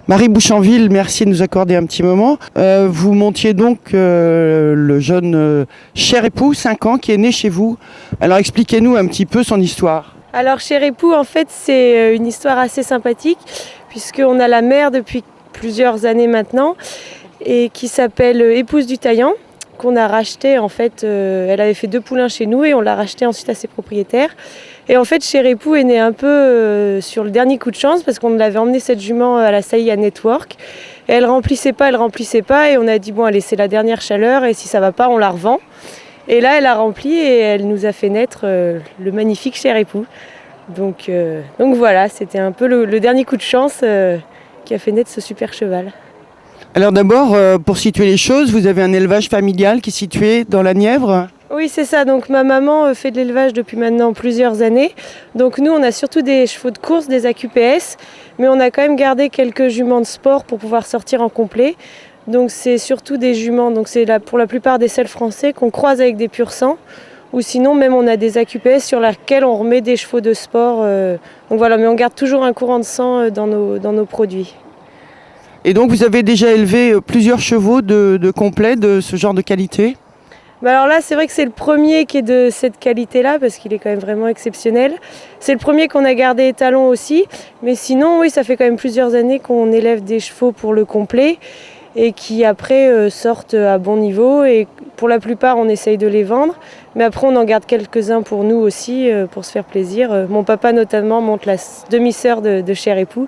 Marie Bouchanville, merci de nous accorder un petit moment. Vous montiez donc le jeune cher époux, 5 ans, qui est né chez vous. Alors expliquez-nous un petit peu son histoire. Alors cher époux, en fait, c'est une histoire assez sympathique, puisqu'on a la mère depuis plusieurs années maintenant, et qui s'appelle Épouse du Taillant, qu'on a racheté. En fait, elle avait fait 2 poulains chez nous et on l'a racheté ensuite à ses propriétaires. Et en fait, cher époux est né un peu sur le dernier coup de chance, parce qu'on avait emmené cette jument à la Saillie Network. Et elle remplissait pas, et on a dit bon allez, c'est la dernière chaleur, et si ça va pas, on la revend. Et là, elle a rempli et elle nous a fait naître le magnifique cher époux. Donc voilà, c'était un peu le dernier coup de chance qui a fait naître ce super cheval. Alors d'abord, pour situer les choses, vous avez un élevage familial qui est situé dans la Nièvre ? Oui, c'est ça. Donc ma maman fait de l'élevage depuis maintenant plusieurs années. Donc nous, on a surtout des chevaux de course, des AQPS, mais on a quand même gardé quelques juments de sport pour pouvoir sortir en complet. Donc c'est surtout des juments, donc c'est pour la plupart des selles français qu'on croise avec des pur sang. Ou sinon même on a des AQPS sur lesquels on remet des chevaux de sport. Donc voilà, mais on garde toujours un courant de sang dans nos produits. Et donc vous avez déjà élevé plusieurs chevaux de complet de ce genre de qualité ? Alors là, c'est vrai que c'est le premier qui est de cette qualité-là, parce qu'il est quand même vraiment exceptionnel. C'est le premier qu'on a gardé étalon aussi. Mais sinon, oui, ça fait quand même plusieurs années qu'on élève des chevaux pour le complet et qui après sortent à bon niveau. Et pour la plupart, on essaye de les vendre. Mais après, on en garde quelques-uns pour nous aussi, pour se faire plaisir. Mon papa notamment monte la demi-sœur de cher époux,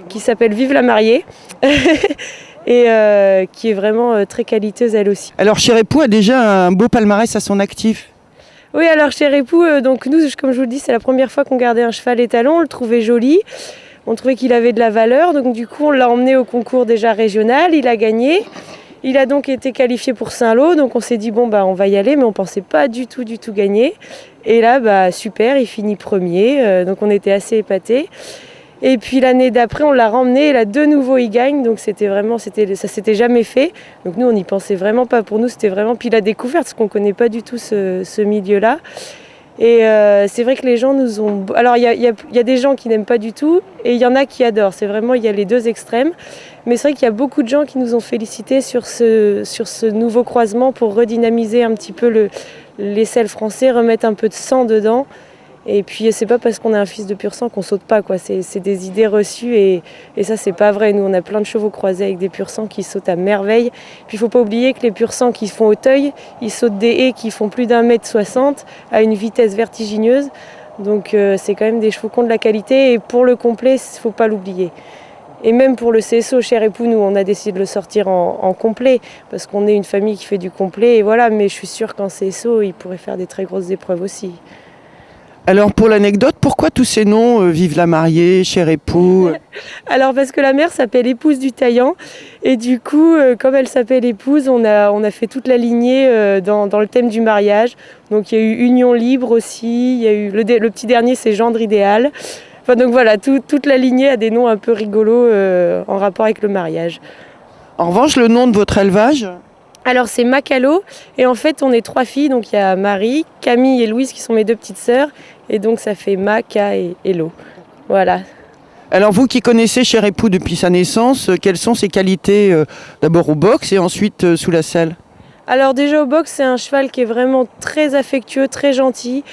qui s'appelle Vive la mariée. Et qui est vraiment très qualiteuse elle aussi. Alors cher époux a déjà un beau palmarès à son actif. Oui, alors cher époux, donc nous, comme je vous le dis, c'est la première fois qu'on gardait un cheval étalon, on le trouvait joli, on trouvait qu'il avait de la valeur, donc du coup on l'a emmené au concours déjà régional, il a gagné. Il a donc été qualifié pour Saint-Lô, donc on s'est dit bon on va y aller, mais on pensait pas du tout gagner. Et là super, il finit premier, donc on était assez épatés. Et puis l'année d'après, on l'a remmené et là de nouveau il gagne, donc ça s'était jamais fait. Donc nous on n'y pensait vraiment pas, pour nous c'était vraiment puis la découverte, parce qu'on connaît pas du tout ce milieu-là. Et c'est vrai que les gens nous ont... Alors il y a des gens qui n'aiment pas du tout et il y en a qui adorent, c'est vraiment, il y a les deux extrêmes. Mais c'est vrai qu'il y a beaucoup de gens qui nous ont félicités sur ce nouveau croisement pour redynamiser un petit peu les selles français, remettre un peu de sang dedans. Et puis c'est pas parce qu'on a un fils de pur sang qu'on saute pas, quoi. C'est des idées reçues et ça c'est pas vrai. Nous on a plein de chevaux croisés avec des pur sang qui sautent à merveille. Puis il faut pas oublier que les pur sang qui font Auteuil, ils sautent des haies qui font plus d'1,60 m à une vitesse vertigineuse. Donc c'est quand même des chevaux qui ont de la qualité et pour le complet, il faut pas l'oublier. Et même pour le CSO, cher époux, nous on a décidé de le sortir en complet parce qu'on est une famille qui fait du complet et voilà. Mais je suis sûre qu'en CSO, il pourrait faire des très grosses épreuves aussi. Alors pour l'anecdote, pourquoi tous ces noms, Vive la mariée, cher époux Alors parce que la mère s'appelle Épouse du Taillant et du coup, comme elle s'appelle Épouse, on a fait toute la lignée dans le thème du mariage. Donc il y a eu Union libre aussi, il y a eu le petit dernier c'est Gendre idéal. Enfin donc voilà, toute la lignée a des noms un peu rigolos en rapport avec le mariage. En revanche, le nom de votre élevage ? Alors c'est Macalo et en fait on est 3 filles, donc il y a Marie, Camille et Louise qui sont mes 2 petites sœurs et donc ça fait Maca et Lo. Voilà. Alors vous qui connaissez cher époux depuis sa naissance, quelles sont ses qualités d'abord au box et ensuite sous la selle ? Alors déjà au box c'est un cheval qui est vraiment très affectueux, très gentil.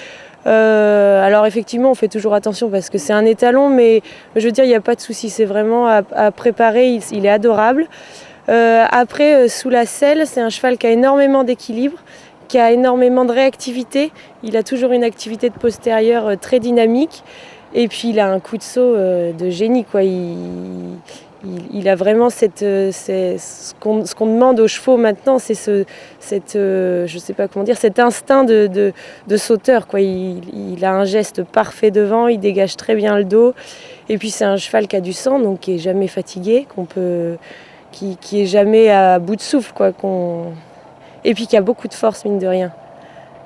Alors effectivement on fait toujours attention parce que c'est un étalon, mais je veux dire il n'y a pas de souci, c'est vraiment à préparer, il est adorable. Après, sous la selle, c'est un cheval qui a énormément d'équilibre, qui a énormément de réactivité. Il a toujours une activité de postérieur très dynamique. Et puis, il a un coup de saut de génie, quoi. Il a vraiment ce qu'on demande aux chevaux maintenant, c'est je sais pas comment dire, cet instinct de sauteur, quoi. Il a un geste parfait devant, il dégage très bien le dos. Et puis, c'est un cheval qui a du sang, donc qui est jamais fatigué, qui est jamais à bout de souffle, quoi, et puis qui a beaucoup de force, mine de rien.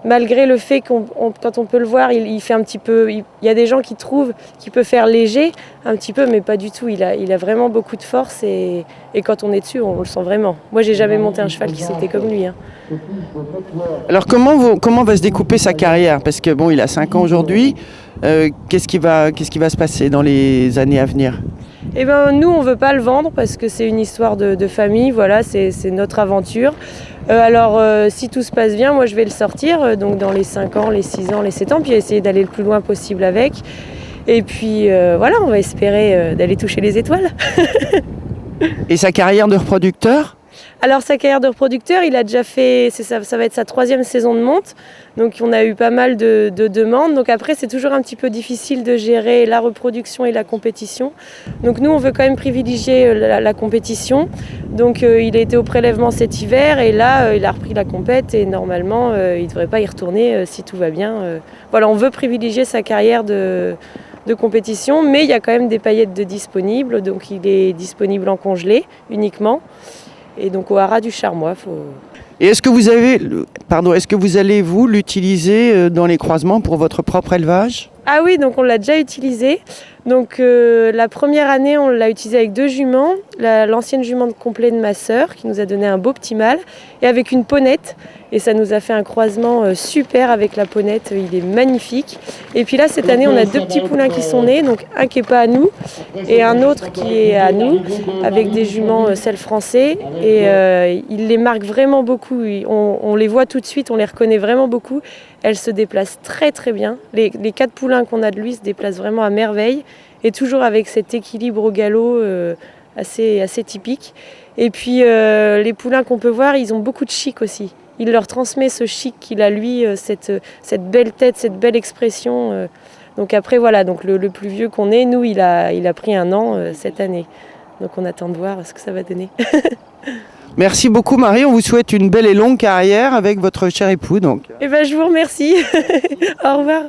Malgré le fait quand on peut le voir, il fait un petit peu... Il y a des gens qui trouvent qu'il peut faire léger, un petit peu, mais pas du tout. Il a vraiment beaucoup de force et quand on est dessus, on le sent vraiment. Moi, j'ai jamais monté un cheval qui sautait comme lui. Alors comment va se découper sa carrière ? Parce que bon, il a 5 ans aujourd'hui. Qu'est-ce qui va se passer dans les années à venir? Eh ben, nous, on veut pas le vendre parce que c'est une histoire de famille, voilà, c'est notre aventure. Alors, si tout se passe bien, moi, je vais le sortir, donc dans les 5 ans, les 6 ans, les 7 ans, puis essayer d'aller le plus loin possible avec. Et puis, voilà, on va espérer d'aller toucher les étoiles. Et sa carrière de reproducteur? Alors sa carrière de reproducteur, il a déjà fait, ça va être sa 3e saison de monte, donc on a eu pas mal de demandes. Donc après c'est toujours un petit peu difficile de gérer la reproduction et la compétition. Donc nous on veut quand même privilégier la compétition. Donc il a été au prélèvement cet hiver et là il a repris la compète et normalement il ne devrait pas y retourner si tout va bien. Voilà, on veut privilégier sa carrière de compétition, mais il y a quand même des paillettes de disponibles, donc il est disponible en congelé uniquement. Et donc au haras du Charmois. Et est-ce que vous allez vous l'utiliser dans les croisements pour votre propre élevage? Ah oui, donc on l'a déjà utilisé. Donc la première année, on l'a utilisé avec 2 juments, l'ancienne jument de complet de ma sœur qui nous a donné un beau petit mâle et avec une ponette. Et ça nous a fait un croisement super avec la ponette, il est magnifique. Et puis là, cette année, on a 2 petits poulains qui sont nés, donc un qui n'est pas à nous et un autre qui est à nous, avec des juments sel français. Et il les marque vraiment beaucoup, on les voit tout de suite, on les reconnaît vraiment beaucoup. Elles se déplacent très très bien. Les 4 poulains qu'on a de lui se déplacent vraiment à merveille et toujours avec cet équilibre au galop assez typique. Et puis les poulains qu'on peut voir, ils ont beaucoup de chic aussi. Il leur transmet ce chic qu'il a lui, cette belle tête, cette belle expression. Donc après voilà, donc le plus vieux qu'on ait, nous il a pris 1 an cette année. Donc on attend de voir ce que ça va donner. Merci beaucoup Marie, on vous souhaite une belle et longue carrière avec votre cher époux. Donc. Eh ben, je vous remercie. Au revoir.